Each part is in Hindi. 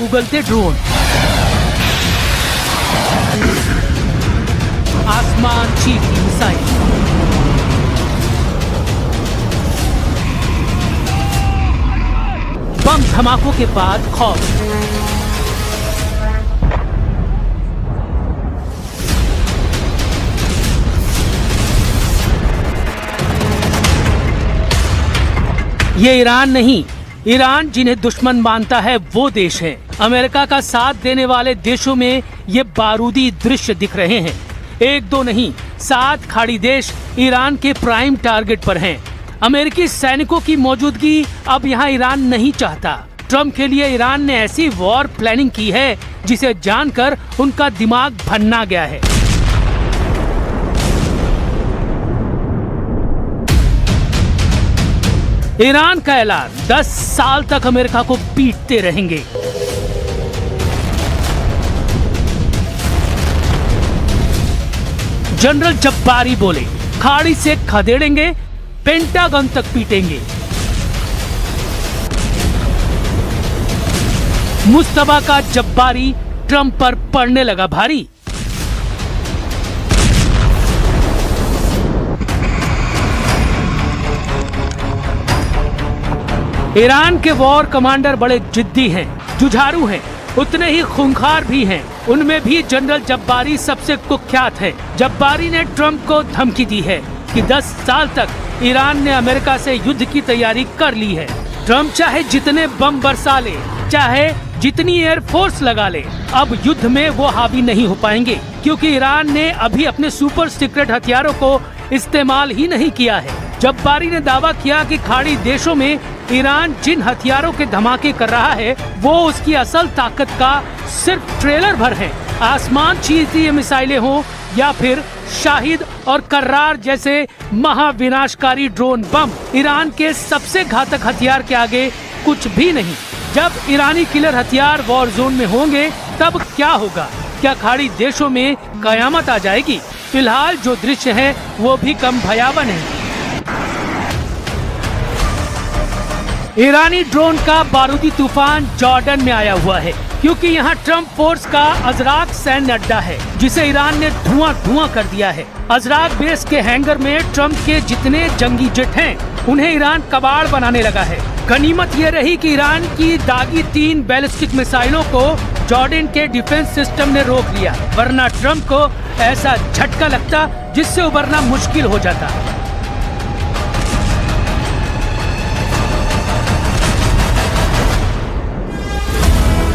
उगलते ड्रोन, आसमान चीरती मिसाइल, बम धमाकों के बाद खौफ, ये ईरान नहीं, ईरान जिन्हें दुश्मन मानता है वो देश है। अमेरिका का साथ देने वाले देशों में ये बारूदी दृश्य दिख रहे हैं। एक दो नहीं, 7 खाड़ी देश ईरान के प्राइम टारगेट पर हैं। अमेरिकी सैनिकों की मौजूदगी अब यहाँ ईरान नहीं चाहता। ट्रंप के लिए ईरान ने ऐसी वॉर प्लानिंग की है जिसे जानकर उनका दिमाग भन्ना गया है। ईरान का ऐलान, 10 साल तक अमेरिका को पीटते रहेंगे। जनरल जब्बारी बोले, खाड़ी से खदेड़ेंगे, पेंटागन तक पीटेंगे। मुस्तफा का जब्बारी ट्रंप पर पड़ने लगा भारी। ईरान के वॉर कमांडर बड़े जिद्दी हैं, जुझारू हैं, उतने ही खूंखार भी हैं। उनमें भी जनरल जब्बारी सबसे कुख्यात है। जब्बारी ने ट्रंप को धमकी दी है कि 10 साल तक ईरान ने अमेरिका से युद्ध की तैयारी कर ली है। ट्रंप चाहे जितने बम बरसा ले, चाहे जितनी एयरफोर्स लगा ले, अब युद्ध में वो हावी नहीं हो पाएंगे, क्योंकि ईरान ने अभी अपने सुपर सीक्रेट हथियारों को इस्तेमाल ही नहीं किया है। जब्बारी ने दावा किया कि खाड़ी देशों में ईरान जिन हथियारों के धमाके कर रहा है वो उसकी असल ताकत का सिर्फ ट्रेलर भर है। आसमान चीरती ये मिसाइलें हों या फिर शाहिद और कर्रार जैसे महाविनाशकारी ड्रोन बम, ईरान के सबसे घातक हथियार के आगे कुछ भी नहीं। जब ईरानी किलर हथियार वॉर जोन में होंगे तब क्या होगा? क्या खाड़ी देशों में कयामत आ जाएगी? फिलहाल जो दृश्य है वो भी कम भयावह नहीं। ईरानी ड्रोन का बारूदी तूफान जॉर्डन में आया हुआ है, क्योंकि यहाँ ट्रंप फोर्स का अजराक सैन्य अड्डा है जिसे ईरान ने धुआं कर दिया है। अजराक बेस के हैंगर में ट्रंप के जितने जंगी जेट हैं उन्हें ईरान कबाड़ बनाने लगा है। गनीमत ये रही कि ईरान की दागी 3 बैलिस्टिक मिसाइलों को जॉर्डन के डिफेंस सिस्टम ने रोक लिया, वरना ट्रंप को ऐसा झटका लगता जिससे उबरना मुश्किल हो जाता।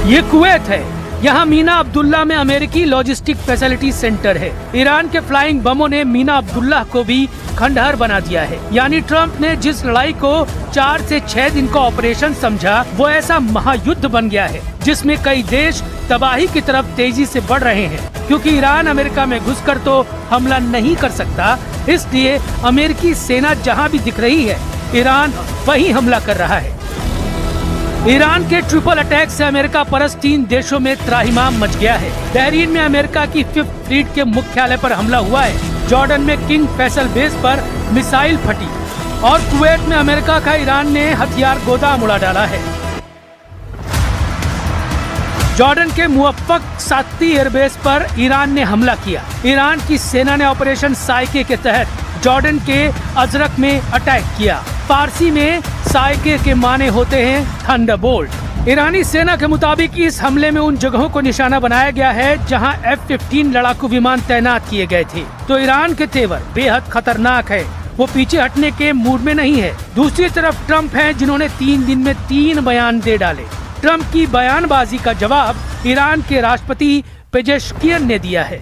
ये कुवैत है। यहाँ मीना अब्दुल्ला में अमेरिकी लॉजिस्टिक फैसिलिटी सेंटर है। ईरान के फ्लाइंग बमों ने मीना अब्दुल्ला को भी खंडहर बना दिया है। यानी ट्रंप ने जिस लड़ाई को 4 से 6 दिन का ऑपरेशन समझा वो ऐसा महायुद्ध बन गया है जिसमें कई देश तबाही की तरफ तेजी से बढ़ रहे हैं, क्योंकि ईरान अमेरिका में घुसकर तो हमला नहीं कर सकता। इसलिए अमेरिकी सेना जहाँ भी दिख रही है ईरान वही हमला कर रहा है। ईरान के ट्रिपल अटैक से अमेरिका परस्त 3 देशों में त्राहिमाम मच गया है। बहरीन में अमेरिका की 5th फ्लीट के मुख्यालय पर हमला हुआ है। जॉर्डन में किंग फैसल बेस पर मिसाइल फटी और कुवैत में अमेरिका का ईरान ने हथियार गोदाम उड़ा डाला है। जॉर्डन के मुवफ्फक साती एयरबेस पर ईरान ने हमला किया। ईरान की सेना ने ऑपरेशन साइके के तहत जॉर्डन के अजरक में अटैक किया। फारसी में साइके के माने होते हैं थंडरबोल्ट। ईरानी सेना के मुताबिक इस हमले में उन जगहों को निशाना बनाया गया है जहां F-15 लड़ाकू विमान तैनात किए गए थे। तो ईरान के तेवर बेहद खतरनाक है, वो पीछे हटने के मूड में नहीं है। दूसरी तरफ ट्रंप हैं जिन्होंने 3 दिन में 3 बयान दे डाले। ट्रंप की बयानबाजी का जवाब ईरान के राष्ट्रपति पेजेश्कियन ने दिया है।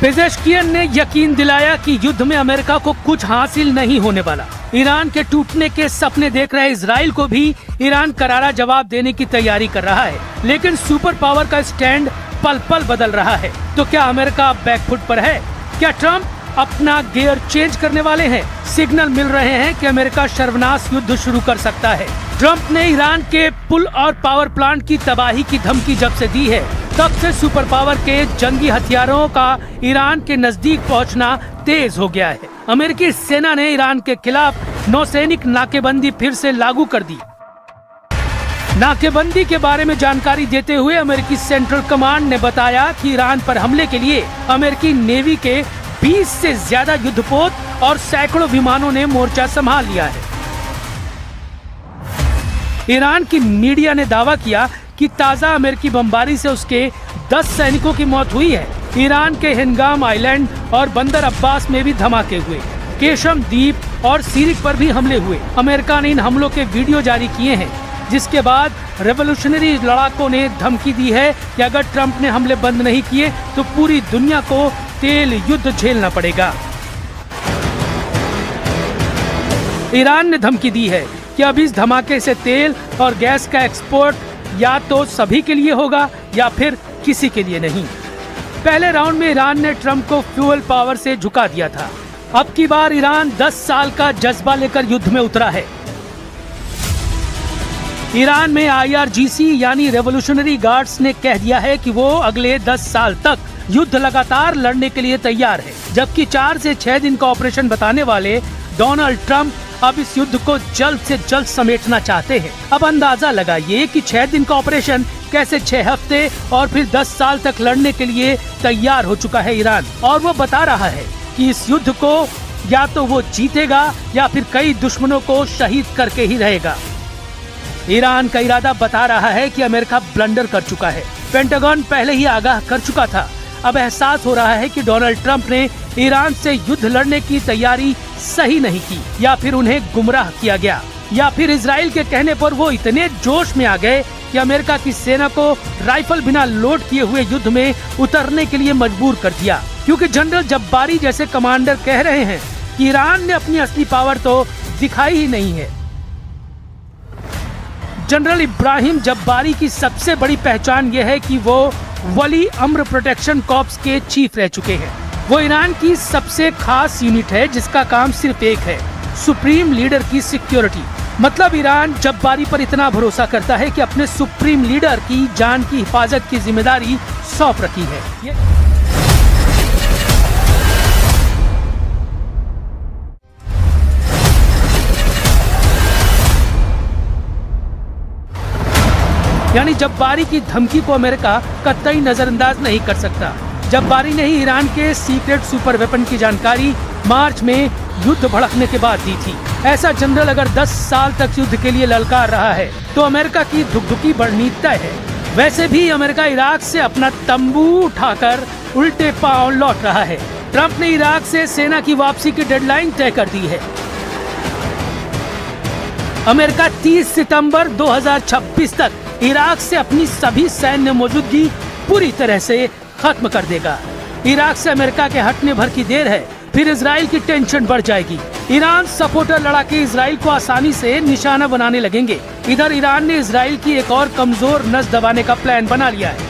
पेजेश्कियन ने यकीन दिलाया कि युद्ध में अमेरिका को कुछ हासिल नहीं होने वाला। ईरान के टूटने के सपने देख रहे इजराइल को भी ईरान करारा जवाब देने की तैयारी कर रहा है, लेकिन सुपर पावर का स्टैंड पल पल बदल रहा है। तो क्या अमेरिका बैकफुट पर है? क्या ट्रम्प अपना गियर चेंज करने वाले हैं? सिग्नल मिल रहे हैं कि अमेरिका सर्वनाश युद्ध शुरू कर सकता है। ट्रम्प ने ईरान के पुल और पावर प्लांट की तबाही की धमकी जब से दी है, तब से सुपर पावर के जंगी हथियारों का ईरान के नजदीक पहुंचना तेज हो गया है। अमेरिकी सेना ने ईरान के खिलाफ नौसैनिक नाकेबंदी फिर से लागू कर दी। नाकेबंदी के बारे में जानकारी देते हुए अमेरिकी सेंट्रल कमांड ने बताया कि ईरान पर हमले के लिए अमेरिकी नेवी के 20 से ज्यादा युद्धपोत और सैकड़ों विमानों ने मोर्चा संभाल लिया है। ईरान की मीडिया ने दावा किया कि ताजा अमेरिकी बमबारी से उसके 10 सैनिकों की मौत हुई है। ईरान के हिंगाम आइलैंड और बंदर अब्बास में भी धमाके हुए। केशम द्वीप और सीरिक पर भी हमले हुए। अमेरिका ने इन हमलों के वीडियो जारी किए हैं, जिसके बाद रेवोल्यूशनरी लड़ाकों ने धमकी दी है कि अगर ट्रंप ने हमले बंद नहीं किए तो पूरी दुनिया को तेल युद्ध झेलना पड़ेगा। ईरान ने धमकी दी है कि अब इस धमाके से तेल और गैस का एक्सपोर्ट या तो सभी के लिए होगा या फिर किसी के लिए नहीं। पहले राउंड में ईरान ने ट्रंप को फ्यूल पावर से झुका दिया था। अब की बार ईरान 10 साल का जज्बा लेकर युद्ध में उतरा है। ईरान में IRGC यानी रेवोल्यूशनरी गार्ड्स ने कह दिया है कि वो अगले 10 साल तक युद्ध लगातार लड़ने के लिए तैयार है, जबकि 4 से 6 दिन का ऑपरेशन बताने वाले डोनाल्ड ट्रंप अब इस युद्ध को जल्द से जल्द समेटना चाहते हैं। अब अंदाजा लगाइए कि 6 दिन का ऑपरेशन कैसे 6 हफ्ते और फिर 10 साल तक लड़ने के लिए तैयार हो चुका है ईरान। और वो बता रहा है कि इस युद्ध को या तो वो जीतेगा या फिर कई दुश्मनों को शहीद करके ही रहेगा। ईरान का इरादा बता रहा है कि अमेरिका ब्लंडर कर चुका है। पेंटागन पहले ही आगाह कर चुका था। अब एहसास हो रहा है कि डोनाल्ड ट्रंप ने ईरान से युद्ध लड़ने की तैयारी सही नहीं की, या फिर उन्हें गुमराह किया गया, या फिर इजराइल के कहने पर वो इतने जोश में आ गए कि अमेरिका की सेना को राइफल बिना लोड किए हुए युद्ध में उतरने के लिए मजबूर कर दिया। क्योंकि जनरल जब्बारी जैसे कमांडर कह रहे हैं कि ईरान ने अपनी असली पावर तो दिखाई ही नहीं है। जनरल इब्राहिम जब्बारी की सबसे बड़ी पहचान यह है कि वो वली अम्र प्रोटेक्शन कॉर्प्स के चीफ रह चुके हैं। वो ईरान की सबसे खास यूनिट है जिसका काम सिर्फ एक है, सुप्रीम लीडर की सिक्योरिटी। मतलब ईरान जब्बारी पर इतना भरोसा करता है कि अपने सुप्रीम लीडर की जान की हिफाजत की जिम्मेदारी सौंप रखी है। यानी जब्बारी की धमकी को अमेरिका कतई नजरअंदाज नहीं कर सकता। जब्बारी ने ही ईरान के सीक्रेट सुपर वेपन की जानकारी मार्च में युद्ध भड़कने के बाद दी थी। ऐसा जनरल अगर 10 साल तक युद्ध के लिए ललकार रहा है तो अमेरिका की धुकधुकी बढ़नी तय है। वैसे भी अमेरिका इराक से अपना तंबू उठाकर उल्टे पांव लौट रहा है। ट्रंप ने इराक से सेना की वापसी की डेडलाइन तय कर दी है। अमेरिका 30 सितंबर 2026 तक इराक से अपनी सभी सैन्य मौजूदगी पूरी तरह से खत्म कर देगा। इराक से अमेरिका के हटने भर की देर है, फिर इजराइल की टेंशन बढ़ जाएगी। ईरान सपोर्टर लड़ाके इजराइल को आसानी से निशाना बनाने लगेंगे। इधर ईरान ने इजराइल की एक और कमजोर नस दबाने का प्लान बना लिया है।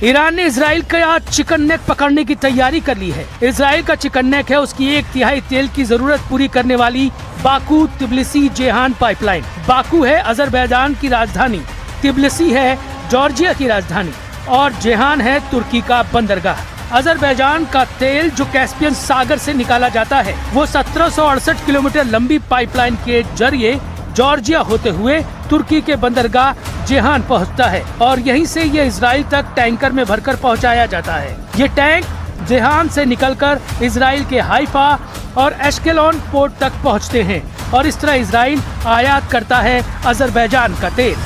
ईरान ने इजराइल का चिकन नेक पकड़ने की तैयारी कर ली है। इजराइल का चिकन नेक है उसकी 1/3 तेल की जरूरत पूरी करने वाली Baku Tbilisi Jehan pipeline. Baku है अजरबैजान की राजधानी, तिब्लिसी है जॉर्जिया की राजधानी और जेहान है तुर्की का बंदरगाह। अजरबैजान का तेल जो कैस्पियन सागर से निकाला जाता है वो 1768 किलोमीटर लंबी पाइपलाइन के जरिए जॉर्जिया होते हुए तुर्की के बंदरगाह जेहान पहुंचता है और यहीं से ये इजराइल तक टैंकर में भरकर पहुंचाया जाता है। ये टैंक जेहान से निकलकर इजराइल के हाइफा और एश्केलोन पोर्ट तक पहुंचते हैं और इस तरह इजराइल आयात करता है अजरबैजान का तेल।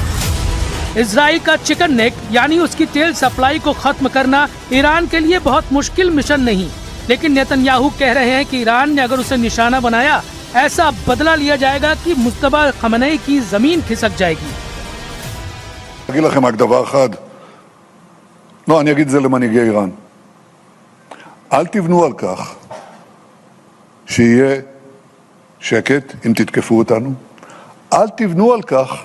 इजराइल का चिकन नेक यानी उसकी तेल सप्लाई को खत्म करना ईरान के लिए बहुत मुश्किल मिशन नहीं, लेकिन नेतन्याहू कह रहे हैं कि ईरान ने अगर उसे निशाना बनाया ऐसा बदला लिया जाएगा कि मुस्तफा खमेनी की जमीन खिसक जाएगी। לא, אני אגיד את זה למנהיגי איראן. אל תבנו על כך שיהיה שקט אם תתקפו אותנו. אל תבנו על כך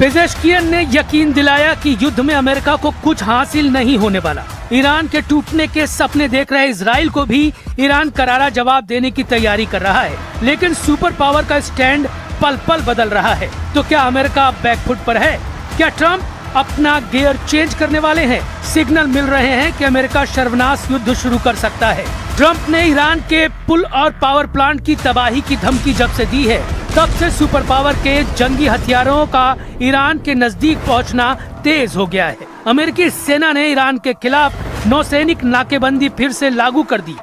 पेजेश्कियन ने यकीन दिलाया कि युद्ध में अमेरिका को कुछ हासिल नहीं होने वाला। ईरान के टूटने के सपने देख रहे इजराइल को भी ईरान करारा जवाब देने की तैयारी कर रहा है, लेकिन सुपर पावर का स्टैंड पल पल बदल रहा है। तो क्या अमेरिका बैकफुट पर है? क्या ट्रंप अपना गियर चेंज करने वाले हैं? सिग्नल मिल रहे हैं कि अमेरिका सर्वनाश युद्ध शुरू कर सकता है। ट्रंप ने ईरान के पुल और पावर प्लांट की तबाही की धमकी जब से दी है, तब से सुपर पावर के जंगी हथियारों का ईरान के नजदीक पहुंचना तेज हो गया है। अमेरिकी सेना ने ईरान के खिलाफ नौसैनिक नाकेबंदी फिर से लागू कर दी।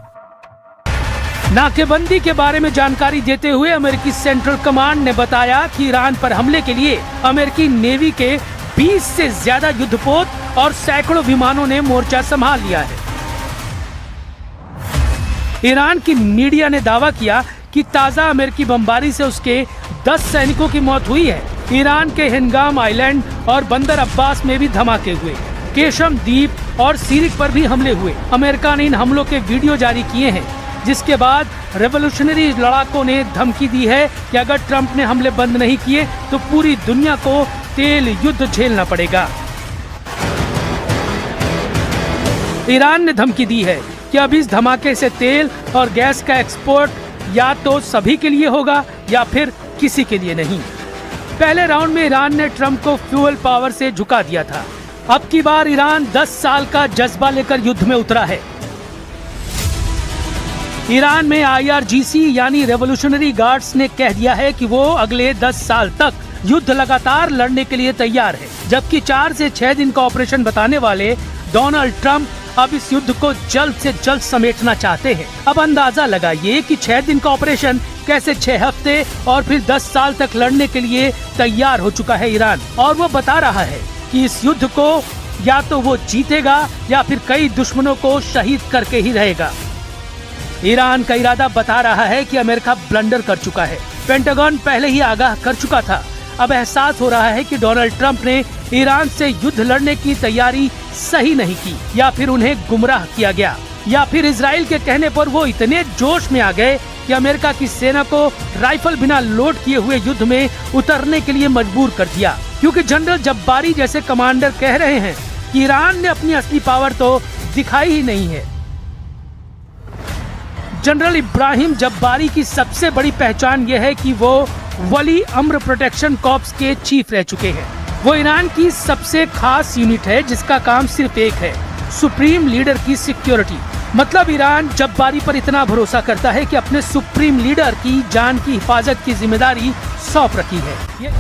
नाकेबंदी के बारे में जानकारी देते हुए अमेरिकी सेंट्रल कमांड ने बताया कि ईरान पर हमले के लिए अमेरिकी नेवी के 20 से ज्यादा युद्धपोत और सैकड़ों विमानों ने मोर्चा संभाल लिया है। ईरान की मीडिया ने दावा किया कि ताजा अमेरिकी बमबारी से उसके 10 सैनिकों की मौत हुई है। ईरान के हिंगाम आइलैंड और बंदर अब्बास में भी धमाके हुए, केशम द्वीप और सीरिक पर भी हमले हुए। अमेरिका ने इन हमलों के वीडियो जारी किए हैं, जिसके बाद रेवोल्यूशनरी लड़ाकों ने धमकी दी है कि अगर ट्रंप ने हमले बंद नहीं किए तो पूरी दुनिया को तेल युद्ध झेलना पड़ेगा। ईरान ने धमकी दी है कि अब इस धमाके से तेल और गैस का एक्सपोर्ट या तो सभी के लिए होगा या फिर किसी के लिए नहीं। पहले राउंड में ईरान ने ट्रंप को फ्यूल पावर से झुका दिया था। अब की बार ईरान 10 साल का जज्बा लेकर युद्ध में उतरा है। ईरान में IRGC यानी रेवोल्यूशनरी गार्ड्स ने कह दिया है कि वो अगले 10 साल तक युद्ध लगातार लड़ने के लिए तैयार है, जबकि 4 से 6 दिन का ऑपरेशन बताने वाले डोनाल्ड ट्रंप अब इस युद्ध को जल्द से जल्द समेटना चाहते हैं। अब अंदाजा लगाइए कि 6 दिन का ऑपरेशन कैसे 6 हफ्ते और फिर 10 साल तक लड़ने के लिए तैयार हो चुका है ईरान, और वो बता रहा है कि इस युद्ध को या तो वो जीतेगा या फिर कई दुश्मनों को शहीद करके ही रहेगा। ईरान का इरादा बता रहा है कि अमेरिका ब्लंडर कर चुका है। पेंटागन पहले ही आगाह कर चुका था। अब एहसास हो रहा है कि डोनाल्ड ट्रंप ने ईरान से युद्ध लड़ने की तैयारी सही नहीं की, या फिर उन्हें गुमराह किया गया, या फिर इजराइल के कहने पर वो इतने जोश में आ गए कि अमेरिका की सेना को राइफल बिना लोड किए हुए युद्ध में उतरने के लिए मजबूर कर दिया, क्योंकि जनरल जब्बारी जैसे कमांडर कह रहे हैं कि ईरान ने अपनी असली पावर तो दिखाई ही नहीं है। जनरल इब्राहिम जब्बारी की सबसे बड़ी पहचान यह है कि वो वली अम्र प्रोटेक्शन कॉर्प्स के चीफ रह चुके हैं। वो ईरान की सबसे खास यूनिट है जिसका काम सिर्फ एक है, सुप्रीम लीडर की सिक्योरिटी। मतलब ईरान जब्बारी पर इतना भरोसा करता है कि अपने सुप्रीम लीडर की जान की हिफाजत की जिम्मेदारी सौंप रखी है।